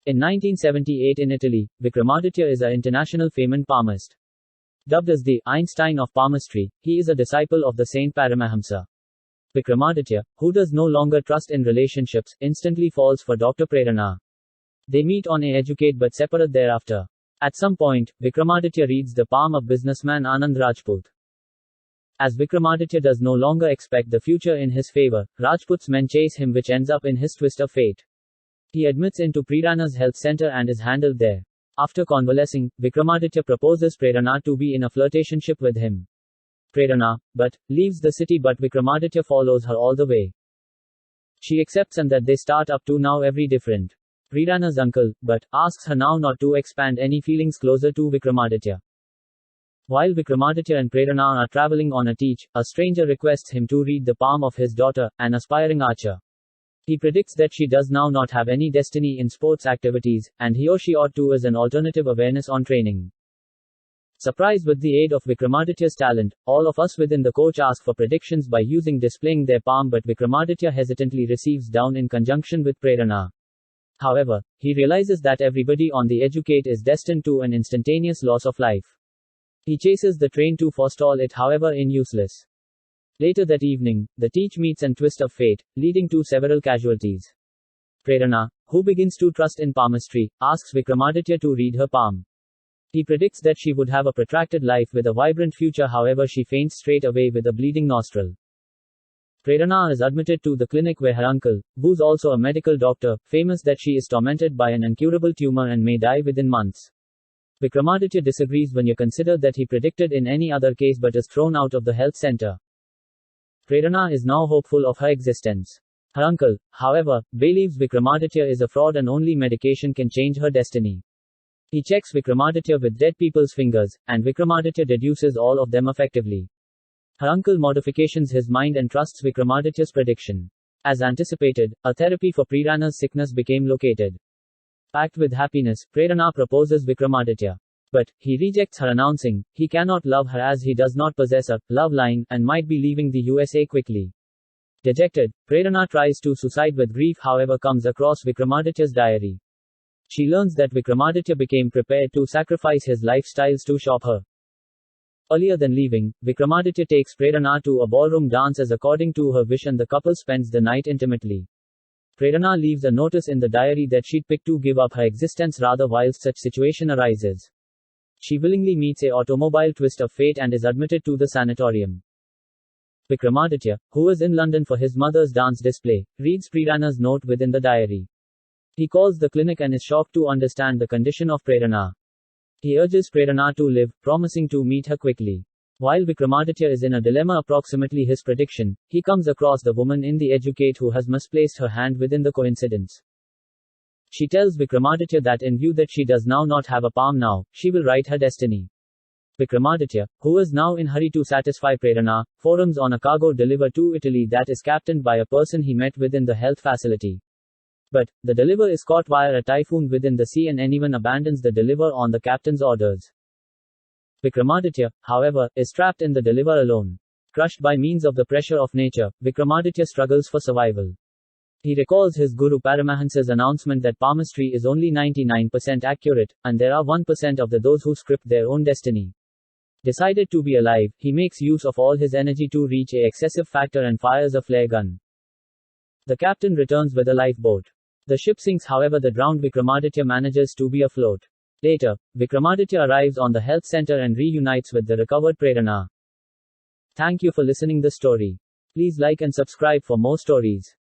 In 1978 in Italy, Vikramaditya is an international famed palmist. Dubbed as the Einstein of palmistry, he is a disciple of the Saint Paramahamsa. Vikramaditya, who does no longer trust in relationships, instantly falls for Dr. Prerana. They meet on a educate but separate thereafter. At some point, Vikramaditya reads the palm of businessman Anand Rajput. As Vikramaditya does no longer expect the future in his favor, Rajput's men chase him, which ends up in his twist of fate. He admits into Prerana's health center and is handled there. After convalescing, Vikramaditya proposes Prerana to be in a flirtationship with him. Prerana, leaves the city, but Vikramaditya follows her all the way. She accepts and that they start up to now every different. Prerana's uncle, asks her now not to expand any feelings closer to Vikramaditya. While Vikramaditya and Prerana are traveling on a teach, a stranger requests him to read the palm of his daughter, an aspiring archer. He predicts that she does now not have any destiny in sports activities, and he or she ought to as an alternative awareness on training. Surprised with the aid of Vikramaditya's talent, all of us within the coach ask for predictions by displaying their palm, but Vikramaditya hesitantly receives down in conjunction with Prerana. However, he realizes that everybody on the educate is destined to an instantaneous loss of life. He chases the train to forestall it, however useless. Later that evening, the teach meets and twist of fate, leading to several casualties. Prerana, who begins to trust in palmistry, asks Vikramaditya to read her palm. He predicts that she would have a protracted life with a vibrant future, however she faints straight away with a bleeding nostril. Prerana is admitted to the clinic where her uncle, who's also a medical doctor, famous that she is tormented by an incurable tumor and may die within months. Vikramaditya disagrees when you consider that he predicted in any other case but is thrown out of the health center. Prerana is now hopeful of her existence. Her uncle, however, believes Vikramaditya is a fraud and only medication can change her destiny. He checks Vikramaditya with dead people's fingers, and Vikramaditya deduces all of them effectively. Her uncle modifications his mind and trusts Vikramaditya's prediction. As anticipated, a therapy for Prerana's sickness became located. Packed with happiness, Prerana proposes Vikramaditya. But he rejects her, announcing he cannot love her as he does not possess a love line and might be leaving the USA quickly. Dejected, Prerana tries to suicide with grief, however comes across Vikramaditya's diary. She learns that Vikramaditya became prepared to sacrifice his lifestyles to shop her. Earlier than leaving, Vikramaditya takes Prerana to a ballroom dance as according to her wish, and the couple spends the night intimately. Prerana leaves a notice in the diary that she'd pick to give up her existence rather whilst such situation arises. She willingly meets a automobile twist of fate and is admitted to the sanatorium. Vikramaditya, who is in London for his mother's dance display, reads Prerana's note within the diary. He calls the clinic and is shocked to understand the condition of Prerana. He urges Prerana to live, promising to meet her quickly. While Vikramaditya is in a dilemma approximately his prediction, he comes across the woman in the educate who has misplaced her hand within the coincidence. She tells Vikramaditya that in view that she does now not have a palm now, she will write her destiny. Vikramaditya, who is now in hurry to satisfy Prerana, forums on a cargo deliver to Italy that is captained by a person he met within the health facility. But the deliver is caught via a typhoon within the sea and anyone abandons the deliver on the captain's orders. Vikramaditya, however, is trapped in the deliver alone. Crushed by means of the pressure of nature, Vikramaditya struggles for survival. He recalls his Guru Paramahansa's announcement that palmistry is only 99% accurate, and there are 1% of those who script their own destiny. Decided to be alive, he makes use of all his energy to reach a excessive factor and fires a flare gun. The captain returns with a lifeboat. The ship sinks, however the drowned Vikramaditya manages to be afloat. Later, Vikramaditya arrives on the health center and reunites with the recovered Prerana. Thank you for listening the story. Please like and subscribe for more stories.